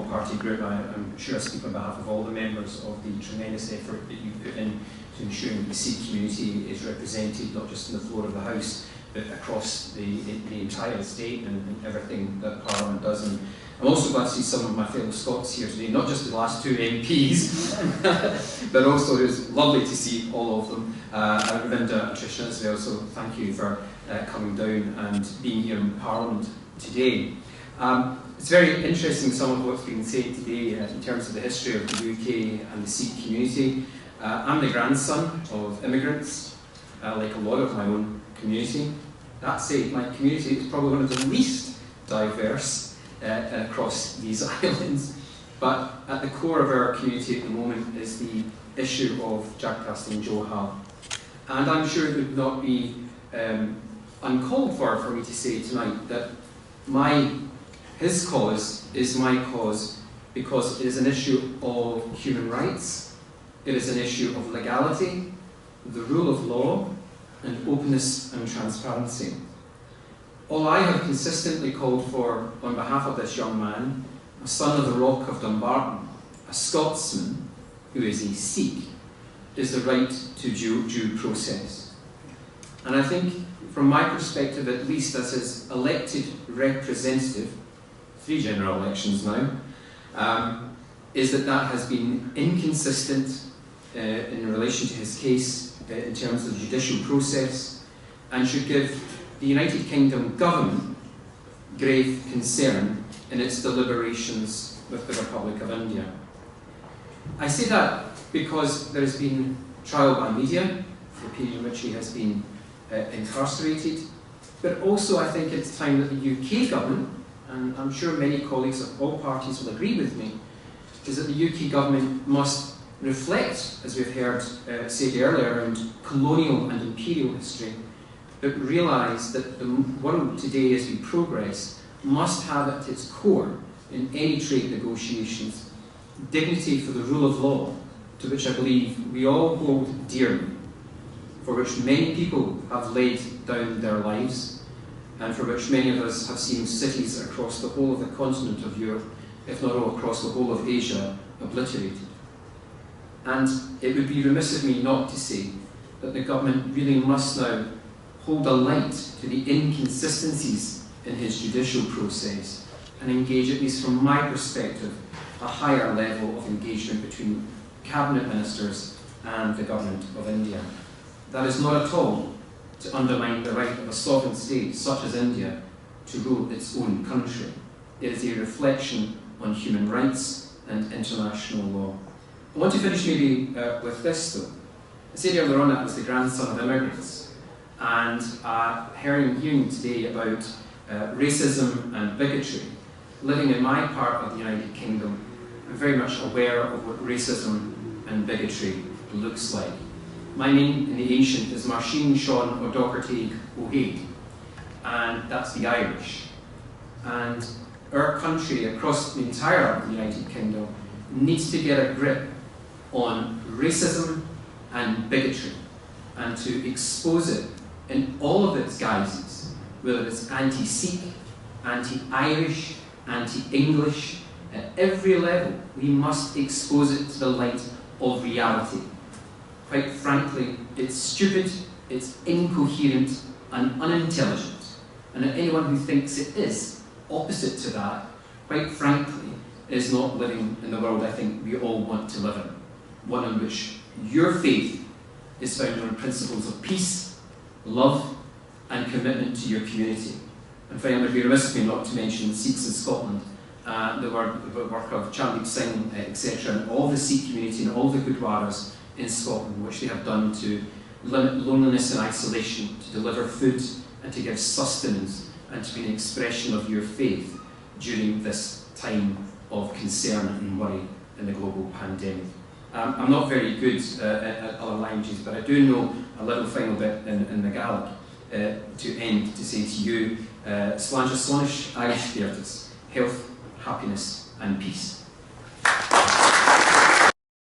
all-party group, I'm sure I speak on behalf of all the members of the tremendous effort that you've put in to ensuring that the Sikh community is represented, not just on the floor of the House, but across the entire state and everything that Parliament does. And I'm also glad to see some of my fellow Scots here today, not just the last two MPs, but also it was lovely to see all of them. Ravinda and Trishna as well, so thank you for coming down and being here in Parliament today. It's very interesting, some of what's been said today in terms of the history of the UK and the Sikh community. I'm the grandson of immigrants, like a lot of my own community. That said, my community is probably one of the least diverse across these islands, but at the core of our community at the moment is the issue of Jagcast and Johal. And I'm sure it would not be uncalled for me to say tonight that his cause is my cause because it is an issue of human rights, it is an issue of legality, the rule of law, and openness and transparency. All I have consistently called for on behalf of this young man, a son of the Rock of Dumbarton, a Scotsman who is a Sikh, is the right to due process. And I think, from my perspective at least, as his elected representative, 3 general elections now, is that has been inconsistent in relation to his case in terms of the judicial process, and should give the United Kingdom government grave concern in its deliberations with the Republic of India. I say that because there has been trial by media for the period in which he has been incarcerated, but also I think it's time that the UK government, and I'm sure many colleagues of all parties will agree with me, is that the UK government must reflect, as we've heard said earlier, around colonial and imperial history, but realise that the world today as we progress must have at its core, in any trade negotiations, dignity for the rule of law, to which I believe we all hold dearly, for which many people have laid down their lives, and for which many of us have seen cities across the whole of the continent of Europe, if not all across the whole of Asia, obliterated. And it would be remiss of me not to say that the government really must now hold a light to the inconsistencies in his judicial process and engage, at least from my perspective, a higher level of engagement between cabinet ministers and the government of India. That is not at all to undermine the right of a sovereign state such as India to rule its own country. It is a reflection on human rights and international law. I want to finish maybe with this though. I said earlier on that I was the grandson of immigrants, and hearing today about racism and bigotry. Living in my part of the United Kingdom, I'm very much aware of what racism and bigotry looks like. My name in the ancient is Marcin Sean or Docherty-Hughes, and that's the Irish. And our country, across the entire United Kingdom, needs to get a grip on racism and bigotry, and to expose it in all of its guises, whether it's anti-Sikh, anti-Irish, anti-English, at every level. We must expose it to the light of reality. Quite frankly, it's stupid, it's incoherent and unintelligent. And anyone who thinks it is opposite to that, quite frankly, is not living in the world I think we all want to live in. One in which your faith is founded on principles of peace, love, and commitment to your community. And finally, it would be remiss of me not to mention Sikhs in Scotland, the work of Charlie Singh, etc., and all the Sikh community and all the Gurdwaras in Scotland, which they have done to limit loneliness and isolation, to deliver food and to give sustenance, and to be an expression of your faith during this time of concern and worry in the global pandemic. I'm not very good at other languages, but I do know a little final bit in the Gaelic to end, to say to you, Sláinte Slonish Irish Beartas, health, happiness and peace.